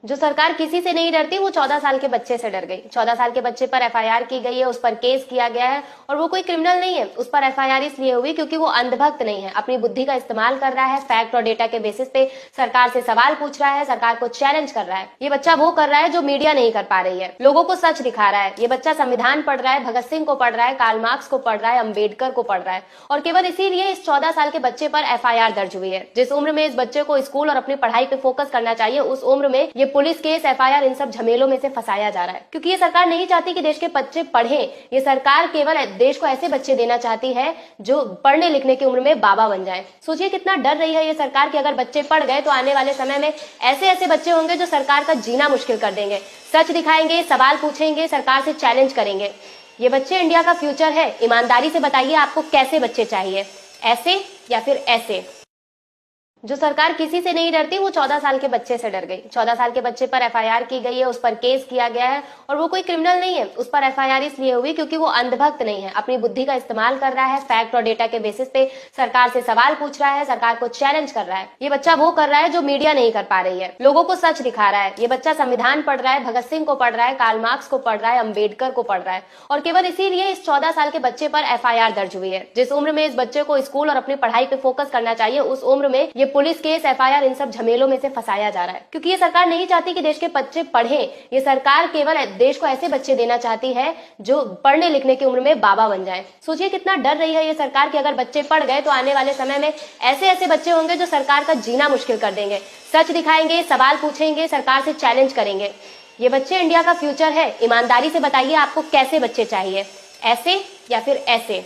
जो सरकार किसी से नहीं डरती वो 14 साल के बच्चे से डर गई। 14 साल के बच्चे पर एफआईआर की गई है, उस पर केस किया गया है और वो कोई क्रिमिनल नहीं है। उस पर एफआईआर इसलिए हुई क्योंकि वो अंधभक्त नहीं है, अपनी बुद्धि का इस्तेमाल कर रहा है, फैक्ट और डेटा के बेसिस पे सरकार से सवाल पूछ रहा है, सरकार को चैलेंज कर रहा है। ये बच्चा वो कर रहा है जो मीडिया नहीं कर पा रही है, लोगों को सच दिखा रहा है। ये बच्चा संविधान पढ़ रहा है, भगत सिंह को पढ़ रहा है, कार्ल मार्क्स को पढ़ रहा है, अम्बेडकर को पढ़ रहा है और केवल इसीलिए इस 14 साल के बच्चे पर एफआईआर दर्ज हुई है। जिस उम्र में इस बच्चे को स्कूल और अपनी पढ़ाई पे फोकस करना चाहिए, उस उम्र में ये पुलिस केस, एफआईआर इन सब झमेलों में से फंसाया जा रहा है। क्योंकि ये सरकार नहीं चाहती कि देश के बच्चे पढ़ें, ये सरकार केवल देश को ऐसे बच्चे देना चाहती है जो पढ़ने लिखने की उम्र में बाबा बन जाए। सोचिए कितना डर रही है ये सरकार कि अगर बच्चे पढ़ गए तो आने वाले समय में ऐसे ऐसे बच्चे होंगे जो सरकार का जीना मुश्किल कर देंगे, सच दिखाएंगे, सवाल पूछेंगे, सरकार से चैलेंज करेंगे। ये बच्चे इंडिया का फ्यूचर है। ईमानदारी से बताइए आपको कैसे बच्चे चाहिए, ऐसे या फिर ऐसे? जो सरकार किसी से नहीं डरती वो 14 साल के बच्चे से डर गई। 14 साल के बच्चे पर एफआईआर की गई है, उस पर केस किया गया है और वो कोई क्रिमिनल नहीं है। उस पर एफआईआर इसलिए हुई क्योंकि वो अंधभक्त नहीं है, अपनी बुद्धि का इस्तेमाल कर रहा है, फैक्ट और डेटा के बेसिस पे सरकार से सवाल पूछ रहा है, सरकार को चैलेंज कर रहा है। ये बच्चा वो कर रहा है जो मीडिया नहीं कर पा रही है, लोगों को सच दिखा रहा है। ये बच्चा संविधान पढ़ रहा है, भगत सिंह को पढ़ रहा है, कार्ल मार्क्स को पढ़ रहा है, अम्बेडकर को पढ़ रहा है और केवल इसीलिए इस 14 साल के बच्चे पर एफआईआर दर्ज हुई है। जिस उम्र में इस बच्चे को स्कूल और अपनी पढ़ाई पे फोकस करना चाहिए, उस उम्र में ये पुलिस केस, एफआईआर इन सब झमेलों में से फंसाया जा रहा है। क्योंकि ये सरकार नहीं चाहती कि देश के बच्चे पढ़ें, ये सरकार केवल देश को ऐसे बच्चे देना चाहती है जो पढ़ने लिखने की उम्र में बाबा बन जाए। सोचिए कितना डर रही है ये सरकार कि अगर बच्चे पढ़ गए तो आने वाले समय में ऐसे ऐसे बच्चे होंगे जो सरकार का जीना मुश्किल कर देंगे, सच दिखाएंगे, सवाल पूछेंगे, सरकार से चैलेंज करेंगे। ये बच्चे इंडिया का फ्यूचर है। ईमानदारी से बताइए आपको कैसे बच्चे चाहिए, ऐसे या फिर ऐसे?